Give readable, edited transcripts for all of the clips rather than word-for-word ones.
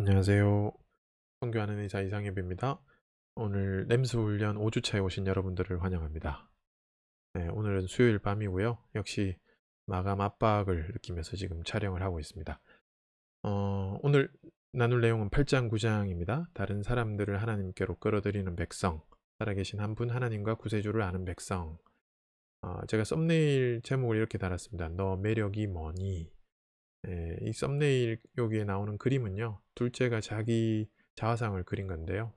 안녕하세요. 선교하는 의사 이상엽입니다. 오늘 램스 훈련 5주차에 오신 여러분들을 환영합니다. 네, 오늘은 수요일 밤이고요. 역시 마감 압박을 느끼면서 지금 촬영을 하고 있습니다. 오늘 나눌 내용은 8장 9장입니다. 다른 사람들을 하나님께로 끌어들이는 백성, 살아계신 한 분 하나님과 구세주를 아는 백성. 제가 썸네일 제목을 이렇게 달았습니다. 너 매력이 뭐니? 이 썸네일 여기에 나오는 그림은요, 둘째가 자기 자화상을 그린 건데요.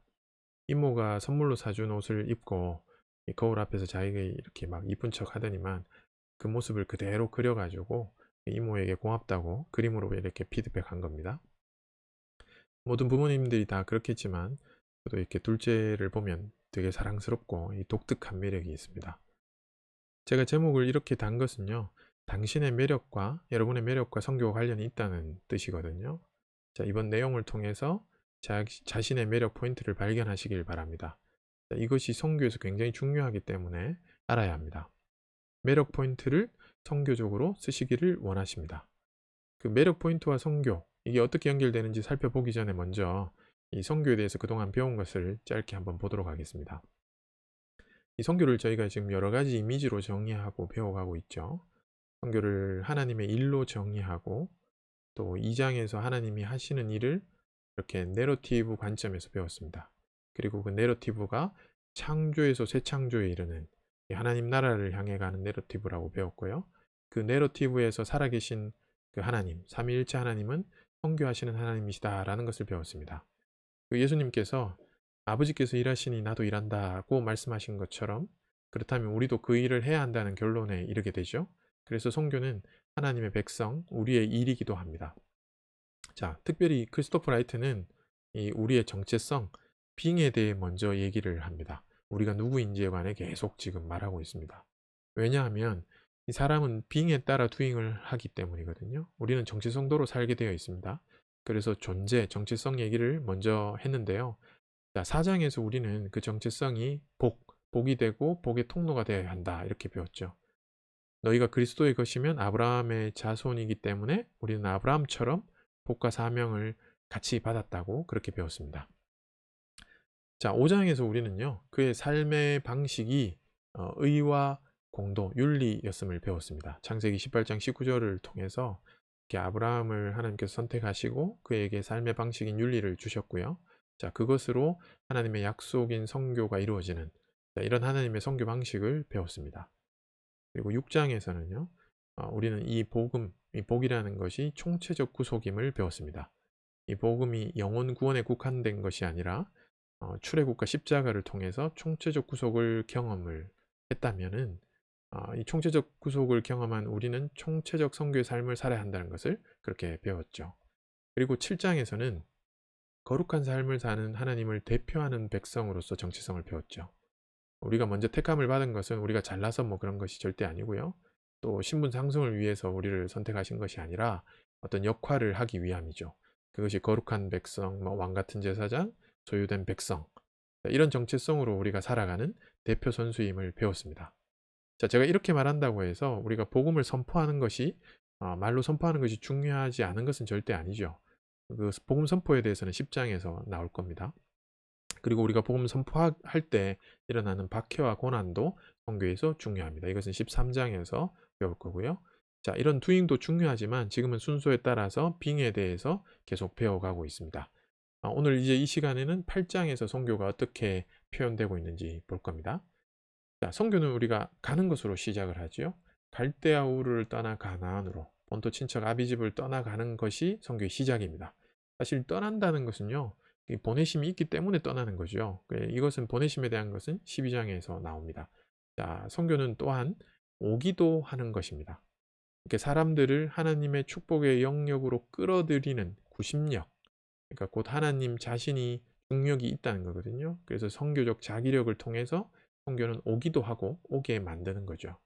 이모가 선물로 사준 옷을 입고 이 거울 앞에서 자기가 이렇게 막 이쁜 척 하더니만 그 모습을 그대로 그려가지고 이모에게 고맙다고 그림으로 이렇게 피드백한 겁니다. 모든 부모님들이 다 그렇겠지만 저도 이렇게 둘째를 보면 되게 사랑스럽고 이 독특한 매력이 있습니다. 제가 제목을 이렇게 단 것은요, 당신의 매력과 여러분의 매력과 성교가 관련이 있다는 뜻이거든요. 자, 이번 내용을 통해서 자신의 매력 포인트를 발견하시길 바랍니다. 자, 이것이 성교에서 굉장히 중요하기 때문에 알아야 합니다. 매력 포인트를 성교적으로 쓰시기를 원하십니다. 그 매력 포인트와 성교, 이게 어떻게 연결되는지 살펴보기 전에 먼저 이 성교에 대해서 그동안 배운 것을 짧게 한번 보도록 하겠습니다. 이 성교를 저희가 지금 여러 가지 이미지로 정의하고 배워가고 있죠. 성교를 하나님의 일로 정의하고 또 2장에서 하나님이 하시는 일을 이렇게 내러티브 관점에서 배웠습니다. 그리고 그 내러티브가 창조에서 새 창조에 이르는 하나님 나라를 향해 가는 내러티브라고 배웠고요. 그 내러티브에서 살아계신 그 하나님, 삼위일체 하나님은 성교하시는 하나님이시다라는 것을 배웠습니다. 그 예수님께서 아버지께서 일하시니 나도 일한다고 말씀하신 것처럼 그렇다면 우리도 그 일을 해야 한다는 결론에 이르게 되죠. 그래서 성교는 하나님의 백성, 우리의 일이기도 합니다. 자, 특별히 크리스토퍼 라이트는 이 우리의 정체성, 빙에 대해 먼저 얘기를 합니다. 우리가 누구인지에 관해 계속 지금 말하고 있습니다. 왜냐하면 이 사람은 빙에 따라 두잉을 하기 때문이거든요. 우리는 정체성도로 살게 되어 있습니다. 그래서 존재, 정체성 얘기를 먼저 했는데요. 자, 4장에서 우리는 그 정체성이 복이 되고 복의 통로가 되어야 한다. 이렇게 배웠죠. 너희가 그리스도의 것이면 아브라함의 자손이기 때문에 우리는 아브라함처럼 복과 사명을 같이 받았다고 그렇게 배웠습니다. 자, 5장에서 우리는요, 그의 삶의 방식이 의와 공도, 윤리였음을 배웠습니다. 창세기 18장 19절을 통해서 아브라함을 하나님께서 선택하시고 그에게 삶의 방식인 윤리를 주셨고요. 자, 그것으로 하나님의 약속인 성교가 이루어지는 이런 하나님의 성교 방식을 배웠습니다. 그리고 6장에서는요, 우리는 이 복음, 이 복이라는 것이 총체적 구속임을 배웠습니다. 이 복음이 영혼 구원에 국한된 것이 아니라 출애굽과 십자가를 통해서 총체적 구속을 경험을 했다면은 이 총체적 구속을 경험한 우리는 총체적 성교의 삶을 살아야 한다는 것을 그렇게 배웠죠. 그리고 7장에서는 거룩한 삶을 사는 하나님을 대표하는 백성으로서 정체성을 배웠죠. 우리가 먼저 택함을 받은 것은 우리가 잘나서 뭐 그런 것이 절대 아니고요. 또 신분 상승을 위해서 우리를 선택하신 것이 아니라 어떤 역할을 하기 위함이죠. 그것이 거룩한 백성, 왕 같은 제사장, 소유된 백성, 이런 정체성으로 우리가 살아가는 대표 선수임을 배웠습니다. 자, 제가 이렇게 말한다고 해서 우리가 복음을 선포하는 것이 말로 선포하는 것이 중요하지 않은 것은 절대 아니죠. 그 복음 선포에 대해서는 10장에서 나올 겁니다. 그리고 우리가 복음 선포할 때 일어나는 박해와 고난도 선교에서 중요합니다. 이것은 13장에서 배울 거고요. 자, 이런 두잉도 중요하지만 지금은 순서에 따라서 빙에 대해서 계속 배워가고 있습니다. 오늘 이제 이 시간에는 8장에서 선교가 어떻게 표현되고 있는지 볼 겁니다. 자, 선교는 우리가 가는 것으로 시작을 하지요. 갈대아 우르를 떠나 가나안으로 본토 친척 아비집을 떠나가는 것이 선교의 시작입니다. 사실 떠난다는 것은요, 보내심이 있기 때문에 떠나는 거죠. 이것은 보내심에 대한 것은 12장에서 나옵니다. 자, 선교는 또한 오기도 하는 것입니다. 이렇게 사람들을 하나님의 축복의 영역으로 끌어들이는 구심력, 그러니까 곧 하나님 자신이 중력이 있다는 거거든요. 그래서 선교적 자기력을 통해서 선교는 오기도 하고 오게 만드는 거죠.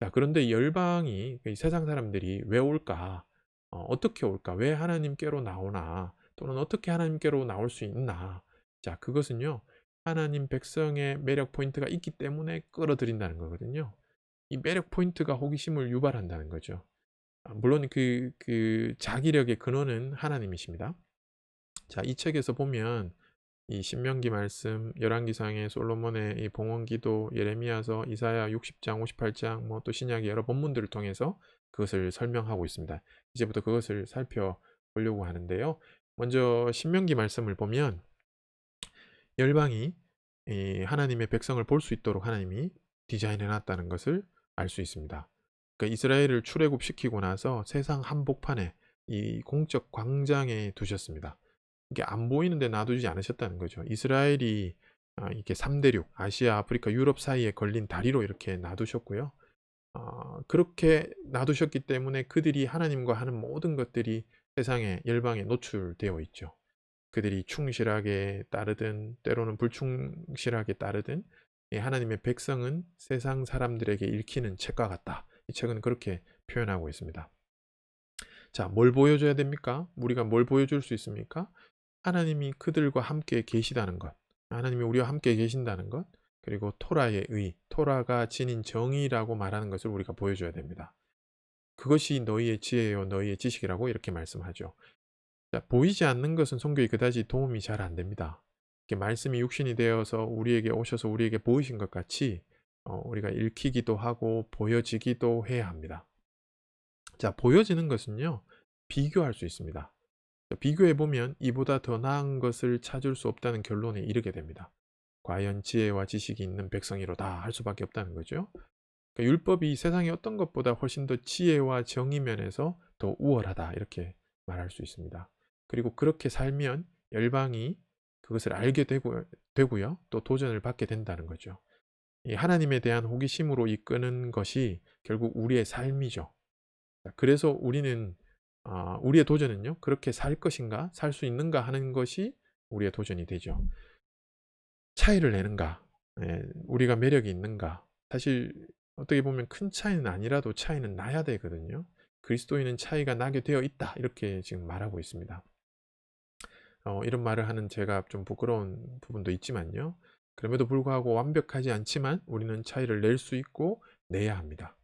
자, 그런데 열방이 세상 사람들이 왜 올까? 어떻게 올까? 왜 하나님께로 나오나? 또는 어떻게 하나님께로 나올 수 있나? 자, 그것은요, 하나님 백성의 매력 포인트가 있기 때문에 끌어들인다는 거거든요. 이 매력 포인트가 호기심을 유발한다는 거죠. 물론 그 자기력의 근원은 하나님이십니다. 자, 이 책에서 보면 이 신명기 말씀, 열왕기상의 솔로몬의 이 봉헌기도, 예레미야서, 이사야 60장, 58장, 뭐 또 신약의 여러 본문들을 통해서 그것을 설명하고 있습니다. 이제부터 그것을 살펴보려고 하는데요. 먼저 신명기 말씀을 보면 열방이 이 하나님의 백성을 볼 수 있도록 하나님이 디자인해 놨다는 것을 알 수 있습니다. 그러니까 이스라엘을 출애굽시키고 나서 세상 한복판에 이 공적 광장에 두셨습니다. 이게 안 보이는데 놔두지 않으셨다는 거죠. 이스라엘이 이렇게 3대륙, 아시아, 아프리카, 유럽 사이에 걸린 다리로 이렇게 놔두셨고요. 그렇게 놔두셨기 때문에 그들이 하나님과 하는 모든 것들이 세상에 열방에 노출되어 있죠. 그들이 충실하게 따르든 때로는 불충실하게 따르든 하나님의 백성은 세상 사람들에게 읽히는 책과 같다. 이 책은 그렇게 표현하고 있습니다. 자, 뭘 보여줘야 됩니까? 우리가 뭘 보여줄 수 있습니까? 하나님이 그들과 함께 계시다는 것, 하나님이 우리와 함께 계신다는 것, 그리고 토라의 의, 토라가 지닌 정의라고 말하는 것을 우리가 보여줘야 됩니다. 그것이 너희의 지혜요 너희의 지식이라고 이렇게 말씀하죠. 자, 보이지 않는 것은 성경이 그다지 도움이 잘 안 됩니다. 이렇게 말씀이 육신이 되어서 우리에게 오셔서 우리에게 보이신 것 같이 우리가 읽히기도 하고 보여지기도 해야 합니다. 자, 보여지는 것은요, 비교할 수 있습니다. 비교해 보면 이보다 더 나은 것을 찾을 수 없다는 결론에 이르게 됩니다. 과연 지혜와 지식이 있는 백성이로다 할 수밖에 없다는 거죠. 그러니까 율법이 세상의 어떤 것보다 훨씬 더 지혜와 정의 면에서 더 우월하다 이렇게 말할 수 있습니다. 그리고 그렇게 살면 열방이 그것을 알게 되고요. 또 도전을 받게 된다는 거죠. 이 하나님에 대한 호기심으로 이끄는 것이 결국 우리의 삶이죠. 그래서 우리의 도전은요, 그렇게 살 것인가, 살 수 있는가 하는 것이 우리의 도전이 되죠. 차이를 내는가, 우리가 매력이 있는가. 사실 어떻게 보면 큰 차이는 아니라도 차이는 나야 되거든요. 그리스도인은 차이가 나게 되어 있다 이렇게 지금 말하고 있습니다. 이런 말을 하는 제가 좀 부끄러운 부분도 있지만요. 그럼에도 불구하고 완벽하지 않지만 우리는 차이를 낼 수 있고 내야 합니다.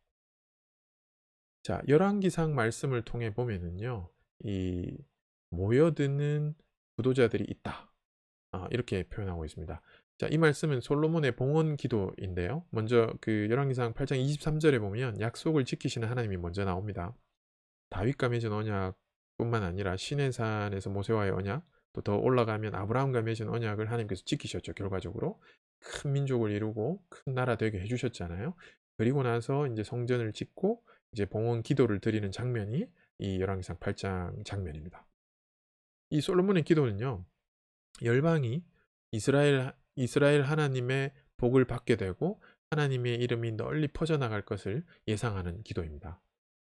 자, 열왕기상 말씀을 통해 보면은요, 이 모여드는 구도자들이 있다. 이렇게 표현하고 있습니다. 자, 이 말씀은 솔로몬의 봉헌 기도인데요. 먼저 그 열왕기상 8장 23절에 보면 약속을 지키시는 하나님이 먼저 나옵니다. 다윗과 맺은 언약뿐만 아니라 시내산에서 모세와의 언약, 또 더 올라가면 아브라함과 맺은 언약을 하나님께서 지키셨죠. 결과적으로 큰 민족을 이루고 큰 나라 되게 해주셨잖아요. 그리고 나서 이제 성전을 짓고 이제 봉헌 기도를 드리는 장면이 이 열왕기상 8장 장면입니다. 이 솔로몬의 기도는요, 열방이 이스라엘 하나님의 복을 받게 되고 하나님의 이름이 널리 퍼져나갈 것을 예상하는 기도입니다.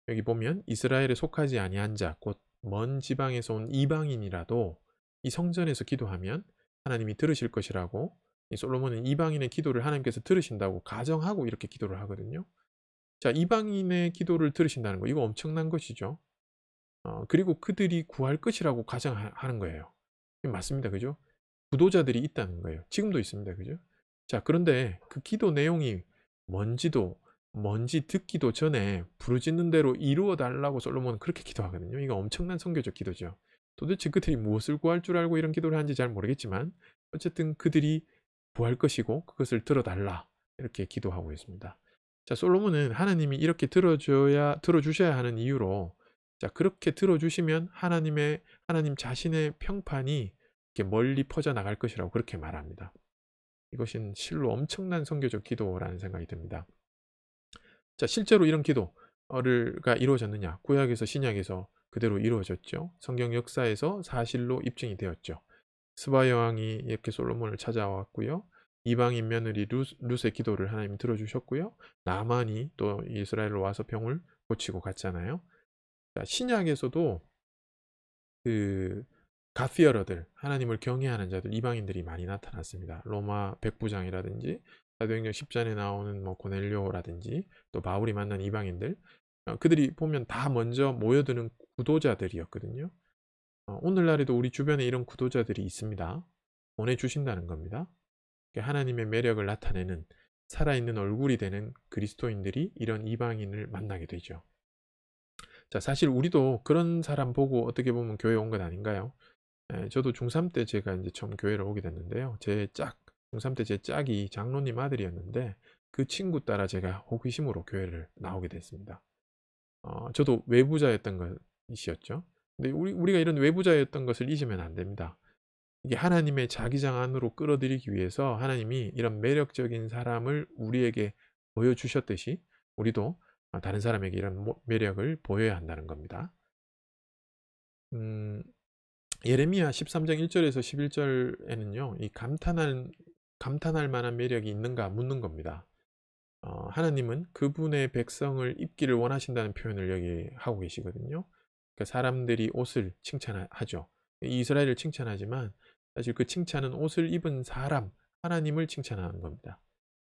여기 보면 이스라엘에 속하지 아니한 자, 곧 먼 지방에서 온 이방인이라도 이 성전에서 기도하면 하나님이 들으실 것이라고, 이 솔로몬은 이방인의 기도를 하나님께서 들으신다고 가정하고 이렇게 기도를 하거든요. 자, 이방인의 기도를 들으신다는 거, 이거 엄청난 것이죠. 그리고 그들이 구할 것이라고 가정하는 거예요. 맞습니다. 그죠? 구도자들이 있다는 거예요. 지금도 있습니다. 그죠? 자, 그런데 그 기도 내용이 뭔지 듣기도 전에 부르짖는 대로 이루어 달라고 솔로몬은 그렇게 기도하거든요. 이거 엄청난 선교적 기도죠. 도대체 그들이 무엇을 구할 줄 알고 이런 기도를 하는지 잘 모르겠지만 어쨌든 그들이 구할 것이고 그것을 들어달라 이렇게 기도하고 있습니다. 자, 솔로몬은 하나님이 이렇게 들어주셔야 하는 이유로, 자, 그렇게 들어주시면 하나님 자신의 평판이 이렇게 멀리 퍼져 나갈 것이라고 그렇게 말합니다. 이것은 실로 엄청난 선교적 기도라는 생각이 듭니다. 자, 실제로 이런 기도가 이루어졌느냐? 구약에서 신약에서 그대로 이루어졌죠. 성경 역사에서 사실로 입증이 되었죠. 스바 여왕이 이렇게 솔로몬을 찾아왔고요. 이방인 며느리 룻의 기도를 하나님 들어주셨고요. 나만이 또 이스라엘로 와서 병을 고치고 갔잖아요. 자, 신약에서도 그 갓피어러들, 하나님을 경외하는 자들, 이방인들이 많이 나타났습니다. 로마 백부장이라든지 사도행전 10장에 나오는 뭐 고넬료라든지 또 바울이 만난 이방인들, 그들이 보면 다 먼저 모여드는 구도자들이었거든요. 오늘날에도 우리 주변에 이런 구도자들이 있습니다. 보내주신다는 겁니다. 하나님의 매력을 나타내는 살아있는 얼굴이 되는 그리스도인들이 이런 이방인을 만나게 되죠. 자, 사실 우리도 그런 사람 보고 어떻게 보면 교회 온 것 아닌가요? 저도 중3 때 제가 이제 처음 교회를 오게 됐는데요. 중3 때 제 짝이 장로님 아들이었는데 그 친구 따라 제가 호기심으로 교회를 나오게 됐습니다. 저도 외부자였던 것이었죠. 근데 우리가 이런 외부자였던 것을 잊으면 안 됩니다. 이게 하나님의 자기장 안으로 끌어들이기 위해서 하나님이 이런 매력적인 사람을 우리에게 보여주셨듯이 우리도 다른 사람에게 이런 매력을 보여야 한다는 겁니다. 음, 예레미야 13장 1절에서 11절에는요, 이 감탄할 만한 매력이 있는가 묻는 겁니다. 하나님은 그분의 백성을 입기를 원하신다는 표현을 여기 하고 계시거든요. 그러니까 사람들이 옷을 칭찬하죠. 이스라엘을 칭찬하지만 사실 그 칭찬은 옷을 입은 사람, 하나님을 칭찬하는 겁니다.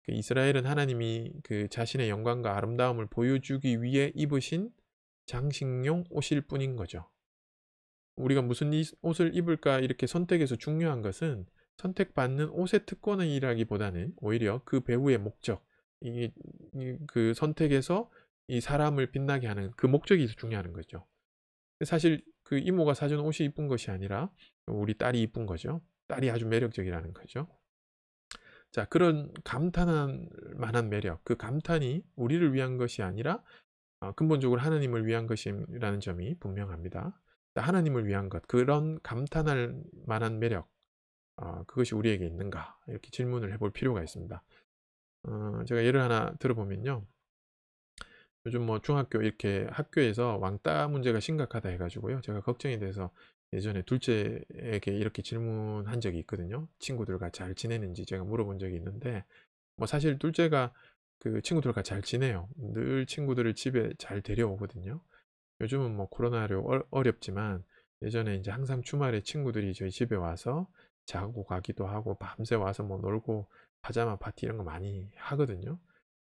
이스라엘은 하나님이 그 자신의 영광과 아름다움을 보여주기 위해 입으신 장식용 옷일 뿐인 거죠. 우리가 무슨 옷을 입을까 이렇게 선택해서 중요한 것은 선택받는 옷의 특권이라기보다는 오히려 그 배우의 목적, 그 선택에서 이 사람을 빛나게 하는 그 목적이 중요한 거죠. 사실 그 이모가 사준 옷이 이쁜 것이 아니라 우리 딸이 이쁜 거죠. 딸이 아주 매력적이라는 거죠. 자, 그런 감탄할 만한 매력, 그 감탄이 우리를 위한 것이 아니라 근본적으로 하나님을 위한 것이라는 점이 분명합니다. 하나님을 위한 것, 그런 감탄할 만한 매력, 그것이 우리에게 있는가? 이렇게 질문을 해볼 필요가 있습니다. 제가 예를 하나 들어보면요. 요즘 뭐 중학교 이렇게 학교에서 왕따 문제가 심각하다 해가지고요. 제가 걱정이 돼서 예전에 둘째에게 이렇게 질문한 적이 있거든요. 친구들과 잘 지내는지 제가 물어본 적이 있는데, 뭐 사실 둘째가 그 친구들과 잘 지내요. 늘 친구들을 집에 잘 데려오거든요. 요즘은 뭐 코로나로 어렵지만 예전에 이제 항상 주말에 친구들이 저희 집에 와서 자고 가기도 하고 밤새 와서 뭐 놀고 파자마 파티 이런 거 많이 하거든요.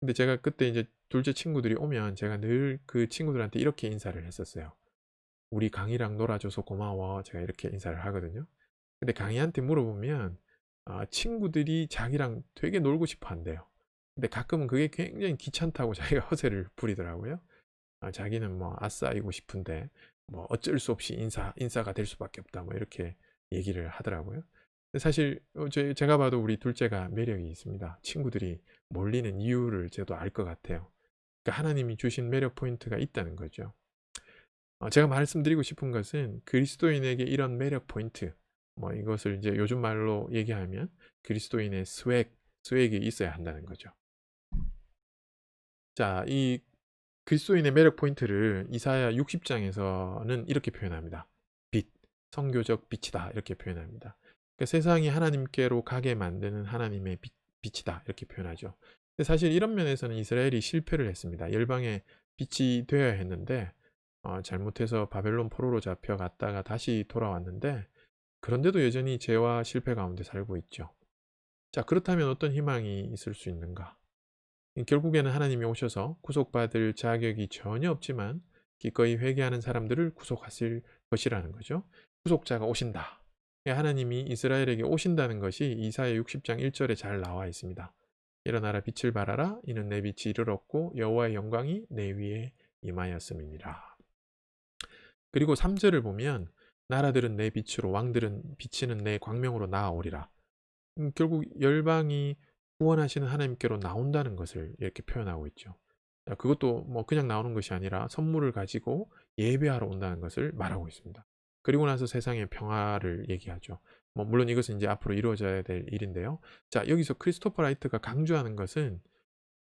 근데 제가 그때 이제 둘째 친구들이 오면 제가 늘 그 친구들한테 이렇게 인사를 했었어요. 우리 강이랑 놀아줘서 고마워. 제가 이렇게 인사를 하거든요. 근데 강이한테 물어보면 친구들이 자기랑 되게 놀고 싶어 한대요. 근데 가끔은 그게 굉장히 귀찮다고 자기가 허세를 부리더라고요. 자기는 뭐 아싸이고 싶은데 뭐 어쩔 수 없이 인싸가 될 수밖에 없다. 뭐 이렇게 얘기를 하더라고요. 근데 사실 제가 봐도 우리 둘째가 매력이 있습니다. 친구들이 몰리는 이유를 저도 알 것 같아요. 그러니까 하나님이 주신 매력 포인트가 있다는 거죠. 제가 말씀드리고 싶은 것은 그리스도인에게 이런 매력 포인트, 뭐 이것을 이제 요즘 말로 얘기하면 그리스도인의 스웩이 있어야 한다는 거죠. 자, 이 그리스도인의 매력 포인트를 이사야 60장에서는 이렇게 표현합니다. 빛, 성교적 빛이다 이렇게 표현합니다. 그러니까 세상이 하나님께로 가게 만드는 하나님의 빛이다 이렇게 표현하죠. 근데 사실 이런 면에서는 이스라엘이 실패를 했습니다. 열방의 빛이 되어야 했는데 잘못해서 바벨론 포로로 잡혀갔다가 다시 돌아왔는데 그런데도 여전히 죄와 실패 가운데 살고 있죠. 자, 그렇다면 어떤 희망이 있을 수 있는가? 결국에는 하나님이 오셔서 구속받을 자격이 전혀 없지만 기꺼이 회개하는 사람들을 구속하실 것이라는 거죠. 구속자가 오신다. 하나님이 이스라엘에게 오신다는 것이 이사야 60장 1절에 잘 나와 있습니다. 일어나라 빛을 발하라 이는 내 빛이 이르렀고 여호와의 영광이 내 위에 임하였음이니라. 그리고 3절을 보면 나라들은 내 빛으로 왕들은 비치는 내 광명으로 나아오리라. 결국 열방이 구원하시는 하나님께로 나온다는 것을 이렇게 표현하고 있죠. 그것도 뭐 그냥 나오는 것이 아니라 선물을 가지고 예배하러 온다는 것을 말하고 있습니다. 그리고 나서 세상의 평화를 얘기하죠. 뭐 물론 이것은 이제 앞으로 이루어져야 될 일인데요. 자, 여기서 크리스토퍼 라이트가 강조하는 것은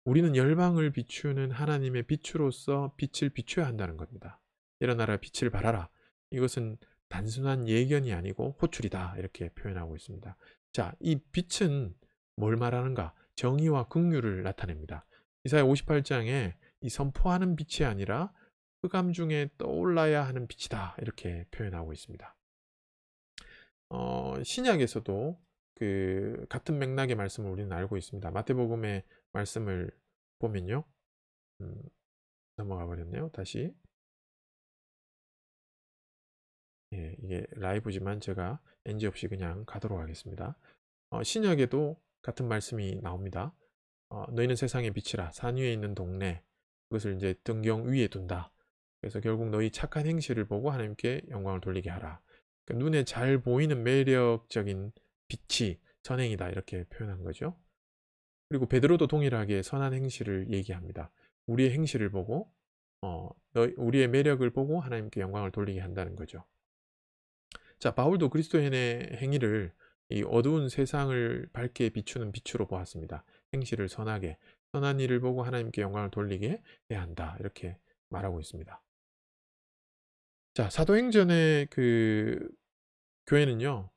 우리는 열방을 비추는 하나님의 빛으로서 빛을 비춰야 한다는 겁니다. 일어나라 빛을 발하라. 이것은 단순한 예견이 아니고 호출이다 이렇게 표현하고 있습니다. 자, 이 빛은 뭘 말하는가? 정의와 긍휼을 나타냅니다. 이사야 58장에 이 선포하는 빛이 아니라 흑암 중에 떠올라야 하는 빛이다 이렇게 표현하고 있습니다. 신약에서도 그 같은 맥락의 말씀을 우리는 알고 있습니다. 마태복음의 말씀을 보면요. 넘어가 버렸네요. 다시. 예, 이게 라이브지만 제가 NG 없이 그냥 가도록 하겠습니다. 신약에도 같은 말씀이 나옵니다. 너희는 세상의 빛이라 산 위에 있는 동네 그것을 이제 등경 위에 둔다. 그래서 결국 너희 착한 행실을 보고 하나님께 영광을 돌리게 하라. 그러니까 눈에 잘 보이는 매력적인 빛이 선행이다 이렇게 표현한 거죠. 그리고 베드로도 동일하게 선한 행실을 얘기합니다. 우리의 행실을 보고 우리의 매력을 보고 하나님께 영광을 돌리게 한다는 거죠. 자, 바울도 그리스도인의 행위를 이 어두운 세상을 밝게 비추는 빛으로 보았습니다. 행실을 선하게, 선한 일을 보고 하나님께 영광을 돌리게 해야 한다. 이렇게 말하고 있습니다. 자, 사도행전의 그 교회는요,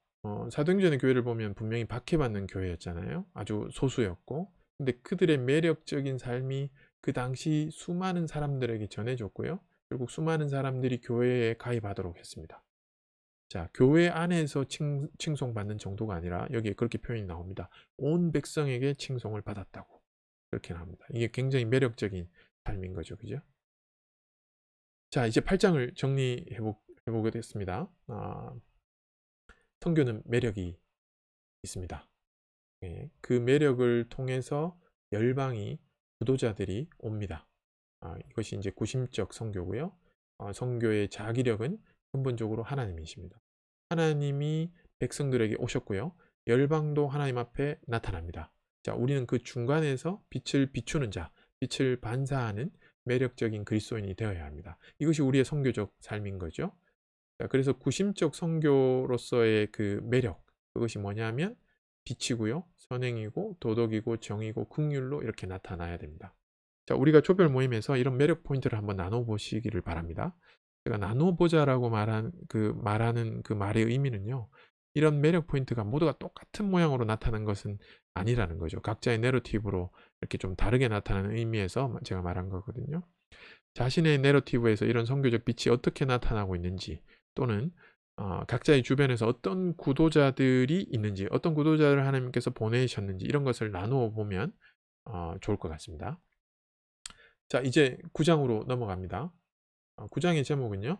사도행전의 교회를 보면 분명히 박해받는 교회였잖아요. 아주 소수였고, 근데 그들의 매력적인 삶이 그 당시 수많은 사람들에게 전해졌고요. 결국 수많은 사람들이 교회에 가입하도록 했습니다. 자, 교회 안에서 칭송받는 정도가 아니라 여기에 그렇게 표현이 나옵니다. 온 백성에게 칭송을 받았다고 그렇게 나옵니다. 이게 굉장히 매력적인 삶인 거죠. 그죠? 자, 이제 8장을 정리해 보겠습니다. 선교는 매력이 있습니다. 예, 그 매력을 통해서 열방이 구도자들이 옵니다. 이것이 이제 구심적 선교고요. 선교의 자기력은 근본적으로 하나님이십니다. 하나님이 백성들에게 오셨고요. 열방도 하나님 앞에 나타납니다. 자, 우리는 그 중간에서 빛을 비추는 자, 빛을 반사하는 매력적인 그리스도인이 되어야 합니다. 이것이 우리의 선교적 삶인 거죠. 자, 그래서 구심적 선교로서의 그 매력, 그것이 뭐냐면 빛이고요. 선행이고 도덕이고 정의고 긍휼로 이렇게 나타나야 됩니다. 자, 우리가 조별 모임에서 이런 매력 포인트를 한번 나눠보시기를 바랍니다. 제가 나눠보자라고 말하는 그 말의 의미는요. 이런 매력 포인트가 모두가 똑같은 모양으로 나타나는 것은 아니라는 거죠. 각자의 내러티브로 이렇게 좀 다르게 나타나는 의미에서 제가 말한 거거든요. 자신의 내러티브에서 이런 선교적 빛이 어떻게 나타나고 있는지, 또는 각자의 주변에서 어떤 구도자들이 있는지, 어떤 구도자를 하나님께서 보내셨는지, 이런 것을 나누어 보면 좋을 것 같습니다. 자, 이제 9장으로 넘어갑니다. 9장의 제목은요,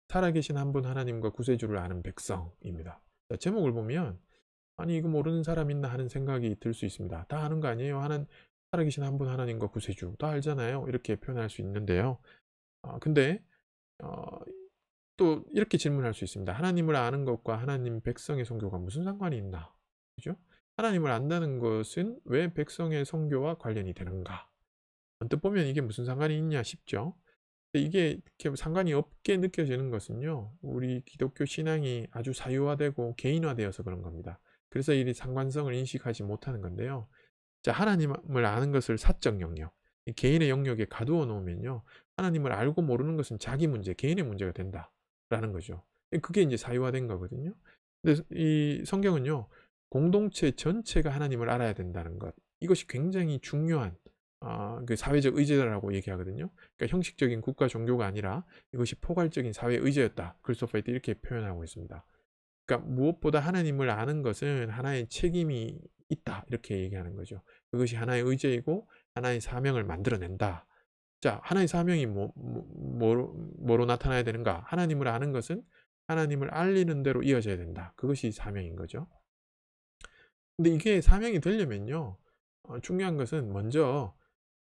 살아계신 한 분 하나님과 구세주를 아는 백성입니다. 자, 제목을 보면 아니 이거 모르는 사람 있나 하는 생각이 들 수 있습니다. 다 아는 거 아니에요? 살아계신 한 분 하나님과 구세주 다 알잖아요. 이렇게 표현할 수 있는데요. 근데 또 이렇게 질문할 수 있습니다. 하나님을 아는 것과 하나님 백성의 선교가 무슨 상관이 있나? 그죠? 하나님을 안다는 것은 왜 백성의 선교와 관련이 되는가? 언뜻 보면 이게 무슨 상관이 있냐 싶죠. 근데 이게 이렇게 상관이 없게 느껴지는 것은요, 우리 기독교 신앙이 아주 사유화되고 개인화되어서 그런 겁니다. 그래서 이 상관성을 인식하지 못하는 건데요. 자, 하나님을 아는 것을 사적 영역, 개인의 영역에 가두어 놓으면요, 하나님을 알고 모르는 것은 자기 문제, 개인의 문제가 된다라는 거죠. 그게 이제 사유화된 거거든요. 근데 이 성경은요, 공동체 전체가 하나님을 알아야 된다는 것, 이것이 굉장히 중요한 그 사회적 의제라고 얘기하거든요. 그러니까 형식적인 국가 종교가 아니라 이것이 포괄적인 사회 의제였다. 크리스토퍼 이 이렇게 표현하고 있습니다. 그러니까 무엇보다 하나님을 아는 것은 하나의 책임이 있다. 이렇게 얘기하는 거죠. 그것이 하나의 의제이고 하나의 사명을 만들어낸다. 자, 하나의 사명이 뭐로 나타나야 되는가? 하나님을 아는 것은 하나님을 알리는 대로 이어져야 된다. 그것이 사명인 거죠. 근데 이게 사명이 되려면요, 중요한 것은 먼저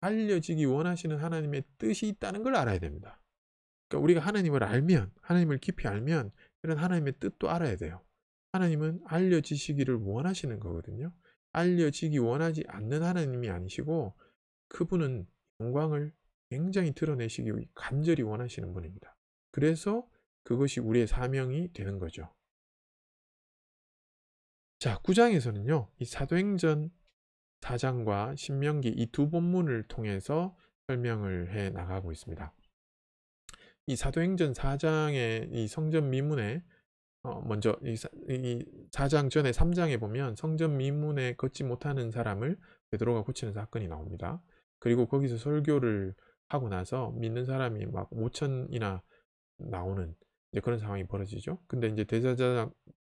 알려지기 원하시는 하나님의 뜻이 있다는 걸 알아야 됩니다. 그러니까 우리가 하나님을 알면, 하나님을 깊이 알면 이런 하나님의 뜻도 알아야 돼요. 하나님은 알려지시기를 원하시는 거거든요. 알려지기 원하지 않는 하나님이 아니시고, 그분은 영광을 굉장히 드러내시기 간절히 원하시는 분입니다. 그래서 그것이 우리의 사명이 되는 거죠. 자, 9장에서는요, 이 사도행전 4장과 신명기 이 두 본문을 통해서 설명을 해 나가고 있습니다. 이 사도행전 4장의 이 성전 미문에 먼저 이 4장 전에 3장에 보면 성전 미문에 걷지 못하는 사람을 베드로가 고치는 사건이 나옵니다. 그리고 거기서 설교를 하고 나서 믿는 사람이 막 5천이나 나오는 이제 그런 상황이 벌어지죠. 근데 이제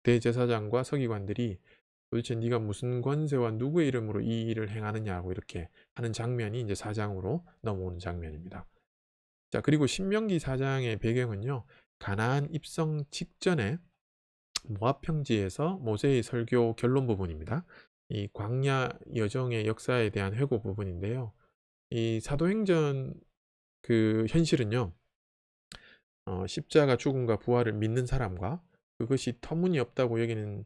대제사장과 서기관들이 도대체 네가 무슨 권세와 누구의 이름으로 이 일을 행하느냐고 이렇게 하는 장면이 이제 4장으로 넘어오는 장면입니다. 자, 그리고 신명기 4장의 배경은요, 가나안 입성 직전에 모압 평지에서 모세의 설교 결론 부분입니다. 이 광야 여정의 역사에 대한 회고 부분인데요. 이 사도행전 그 현실은요, 십자가 죽음과 부활을 믿는 사람과 그것이 터무니없다고 여기는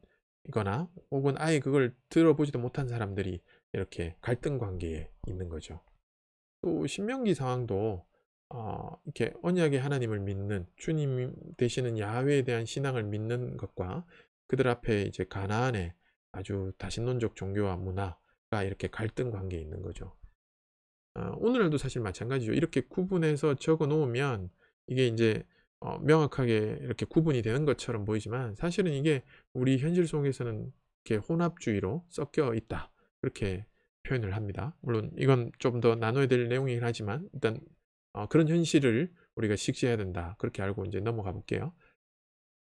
거나 혹은 아예 그걸 들어보지도 못한 사람들이 이렇게 갈등 관계에 있는 거죠. 또 신명기 상황도 이렇게 언약의 하나님을 믿는 주님 되시는 야훼에 대한 신앙을 믿는 것과 그들 앞에 이제 가나안의 아주 다신론적 종교와 문화가 이렇게 갈등 관계에 있는 거죠. 오늘날도 사실 마찬가지죠. 이렇게 구분해서 적어 놓으면 이게 이제 명확하게 이렇게 구분이 되는 것처럼 보이지만 사실은 이게 우리 현실 속에서는 이렇게 혼합주의로 섞여 있다. 그렇게 표현을 합니다. 물론 이건 좀 더 나눠야 될 내용이긴 하지만 일단 그런 현실을 우리가 직시해야 된다. 그렇게 알고 이제 넘어가 볼게요.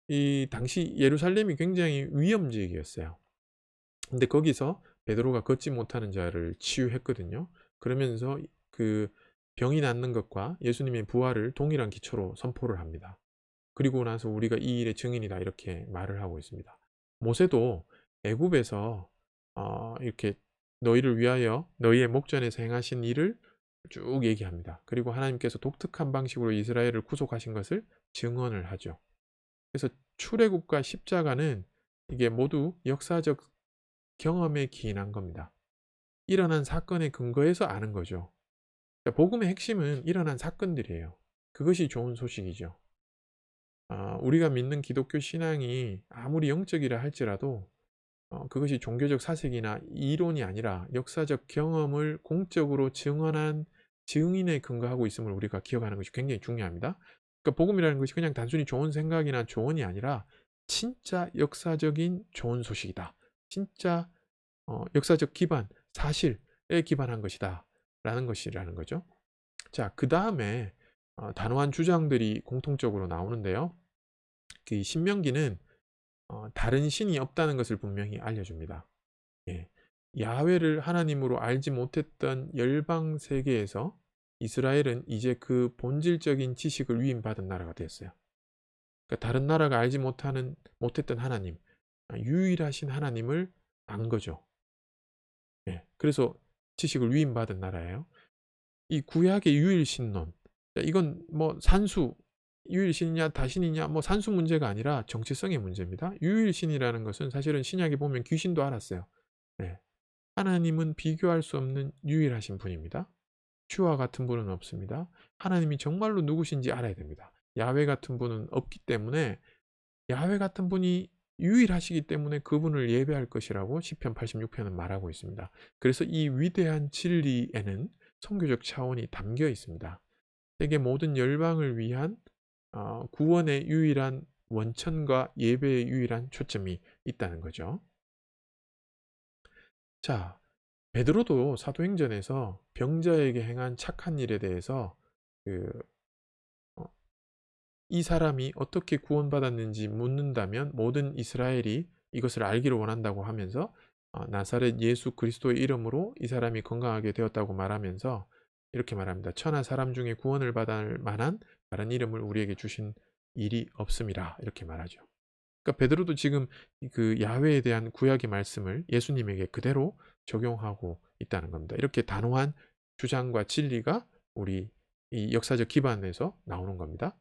이 당시 예루살렘이 굉장히 위험지역이었어요. 근데 거기서 베드로가 걷지 못하는 자를 치유했거든요. 그러면서 그 병이 낫는 것과 예수님의 부활을 동일한 기초로 선포를 합니다. 그리고 나서 우리가 이 일의 증인이다 이렇게 말을 하고 있습니다. 모세도 애굽에서 이렇게 너희를 위하여 너희의 목전에서 행하신 일을 쭉 얘기합니다. 그리고 하나님께서 독특한 방식으로 이스라엘을 구속하신 것을 증언을 하죠. 그래서 출애굽과 십자가는 이게 모두 역사적 경험에 기인한 겁니다. 일어난 사건에 근거해서 아는 거죠. 복음의 핵심은 일어난 사건들이에요. 그것이 좋은 소식이죠. 우리가 믿는 기독교 신앙이 아무리 영적이라 할지라도 그것이 종교적 사색이나 이론이 아니라 역사적 경험을 공적으로 증언한 증인에 근거하고 있음을 우리가 기억하는 것이 굉장히 중요합니다. 그러니까 복음이라는 것이 그냥 단순히 좋은 생각이나 조언이 아니라 진짜 역사적인 좋은 소식이다. 진짜 역사적 기반, 사실에 기반한 것이다. 라는 것이라는 거죠. 자, 그 다음에 단호한 주장들이 공통적으로 나오는데요. 그 신명기는 다른 신이 없다는 것을 분명히 알려줍니다. 예. 야훼를 하나님으로 알지 못했던 열방 세계에서 이스라엘은 이제 그 본질적인 지식을 위임받은 나라가 되었어요. 그러니까 다른 나라가 알지 못했던 하나님, 유일하신 하나님을 안 거죠. 예. 그래서 지식을 위임받은 나라예요. 이 구약의 유일신론, 이건 뭐 산수, 유일신이냐 다신이냐 뭐 산수 문제가 아니라 정체성의 문제입니다. 유일신이라는 것은 사실은 신약에 보면 귀신도 알았어요. 네. 하나님은 비교할 수 없는 유일하신 분입니다. 주와 같은 분은 없습니다. 하나님이 정말로 누구신지 알아야 됩니다. 야훼 같은 분은 없기 때문에 야훼 같은 분이 유일하시기 때문에 그분을 예배할 것이라고 시편 86편은 말하고 있습니다. 그래서 이 위대한 진리에는 선교적 차원이 담겨 있습니다. 세계 모든 열방을 위한 구원의 유일한 원천과 예배의 유일한 초점이 있다는 거죠. 자, 베드로도 사도행전에서 병자에게 행한 착한 일에 대해서 그, 이 사람이 어떻게 구원받았는지 묻는다면 모든 이스라엘이 이것을 알기를 원한다고 하면서 나사렛 예수 그리스도의 이름으로 이 사람이 건강하게 되었다고 말하면서 이렇게 말합니다. 천하 사람 중에 구원을 받을 만한 다른 이름을 우리에게 주신 일이 없음이라 이렇게 말하죠. 그러니까 베드로도 지금 그 야훼에 대한 구약의 말씀을 예수님에게 그대로 적용하고 있다는 겁니다. 이렇게 단호한 주장과 진리가 우리 이 역사적 기반에서 나오는 겁니다.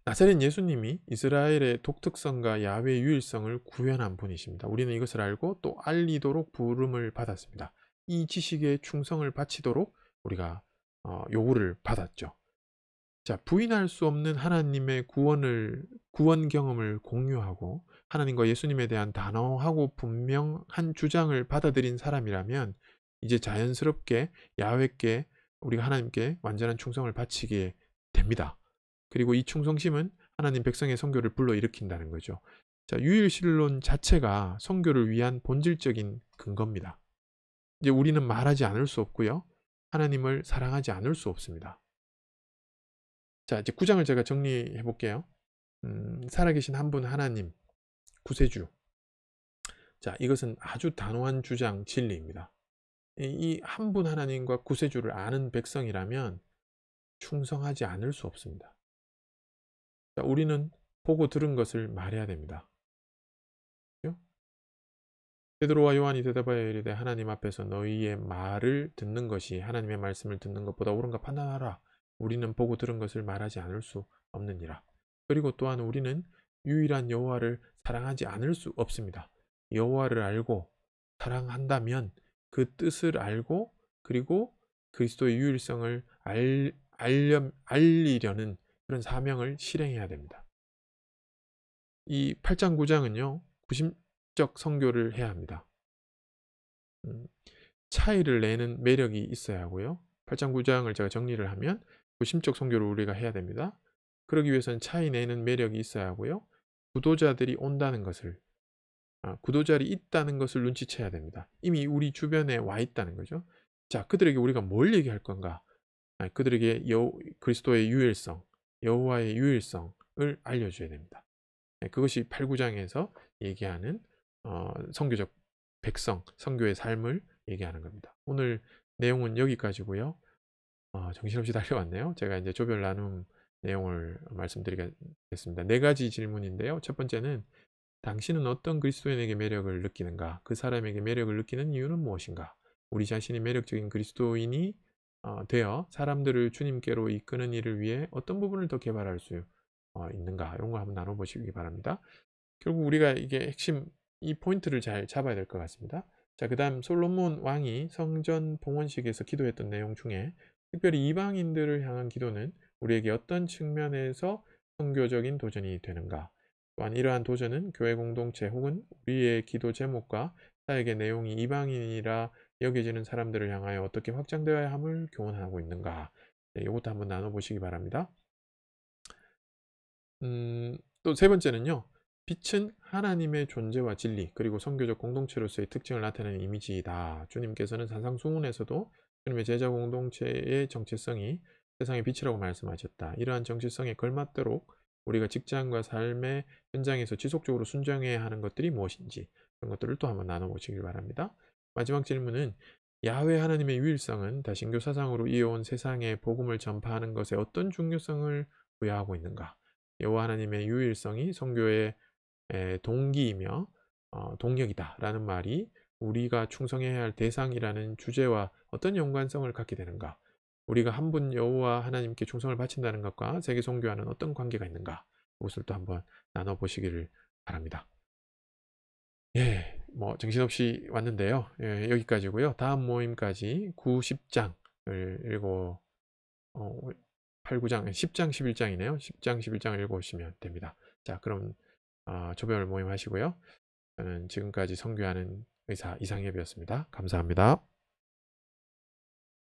나사렛 예수님이 이스라엘의 독특성과 야훼의 유일성을 구현한 분이십니다. 우리는 이것을 알고 또 알리도록 부름을 받았습니다. 이 지식에 충성을 바치도록 우리가 요구를 받았죠. 자, 부인할 수 없는 하나님의 구원 경험을 공유하고 하나님과 예수님에 대한 단호하고 분명한 주장을 받아들인 사람이라면 이제 자연스럽게 야훼께 우리가 하나님께 완전한 충성을 바치게 됩니다. 그리고 이 충성심은 하나님 백성의 선교를 불러일으킨다는 거죠. 자, 유일신론 자체가 선교를 위한 본질적인 근거입니다. 이제 우리는 말하지 않을 수 없고요. 하나님을 사랑하지 않을 수 없습니다. 자, 이제 9장을 제가 정리해 볼게요. 살아계신 한 분 하나님, 구세주. 자, 이것은 아주 단호한 주장, 진리입니다. 이 한 분 하나님과 구세주를 아는 백성이라면 충성하지 않을 수 없습니다. 자, 우리는 보고 들은 것을 말해야 됩니다. 그죠? 베드로와 요한이 대답하여 이르되 하나님 앞에서 너희의 말을 듣는 것이 하나님의 말씀을 듣는 것보다 옳은가 판단하라. 우리는 보고 들은 것을 말하지 않을 수 없느니라. 그리고 또한 우리는 유일한 여호와를 사랑하지 않을 수 없습니다. 여호와를 알고 사랑한다면 그 뜻을 알고 그리고 그리스도의 유일성을 알리려는 그런 사명을 실행해야 됩니다. 이 8장 9장은요. 구심적 선교를 해야 합니다. 차이를 내는 매력이 있어야 하고요. 8장 9장을 제가 정리를 하면 구심적 선교를 우리가 해야 됩니다. 그러기 위해서는 차이 내는 매력이 있어야 하고요. 구도자들이 온다는 것을 구도자들이 있다는 것을 눈치채야 됩니다. 이미 우리 주변에 와 있다는 거죠. 자, 그들에게 우리가 뭘 얘기할 건가? 그들에게 그리스도의 유일성, 여호와의 유일성을 알려줘야 됩니다. 그것이 8, 9장에서 얘기하는 선교적 백성, 선교의 삶을 얘기하는 겁니다. 오늘 내용은 여기까지고요. 정신없이 달려왔네요. 제가 이제 조별 나눔 내용을 말씀드리겠습니다. 4가지 질문인데요. 첫 번째는 당신은 어떤 그리스도인에게 매력을 느끼는가? 그 사람에게 매력을 느끼는 이유는 무엇인가? 우리 자신이 매력적인 그리스도인이 되어 사람들을 주님께로 이끄는 일을 위해 어떤 부분을 더 개발할 수 있는가? 이런 거 한번 나눠보시기 바랍니다. 결국 우리가 이게 핵심 이 포인트를 잘 잡아야 될 것 같습니다. 자, 그 다음 솔로몬 왕이 성전 봉헌식에서 기도했던 내용 중에 특별히 이방인들을 향한 기도는 우리에게 어떤 측면에서 선교적인 도전이 되는가? 또한 이러한 도전은 교회 공동체 혹은 우리의 기도 제목과 사역의 내용이 이방인이라 여겨지는 사람들을 향하여 어떻게 확장되어야 함을 교훈하고 있는가? 네, 이것도 한번 나눠보시기 바랍니다. 또 세 번째는요. 빛은 하나님의 존재와 진리 그리고 선교적 공동체로서의 특징을 나타내는 이미지이다. 주님께서는 산상수훈에서도 주님의 제자 공동체의 정체성이 세상의 빛이라고 말씀하셨다. 이러한 정체성에 걸맞도록 우리가 직장과 삶의 현장에서 지속적으로 순종해야 하는 것들이 무엇인지 그런 것들을 또 한번 나눠보시길 바랍니다. 마지막 질문은 야훼 하나님의 유일성은 다신교 사상으로 이어온 세상에 복음을 전파하는 것에 어떤 중요성을 부여하고 있는가? 여호와 하나님의 유일성이 선교의 동기이며 동력이다라는 말이 우리가 충성해야 할 대상이라는 주제와 어떤 연관성을 갖게 되는가? 우리가 한 분 여호와 하나님께 충성을 바친다는 것과 세계 선교와는 어떤 관계가 있는가? 그것을 또 한번 나눠보시기를 바랍니다. 예, 뭐 정신없이 왔는데요. 예, 여기까지고요. 다음 모임까지 9, 10장을 읽고 8, 9장, 10장, 11장이네요. 10장, 11장을 읽어오시면 됩니다. 자, 그럼 조별 모임 하시고요. 저는 지금까지 선교하는 의사 이상엽이었습니다. 감사합니다.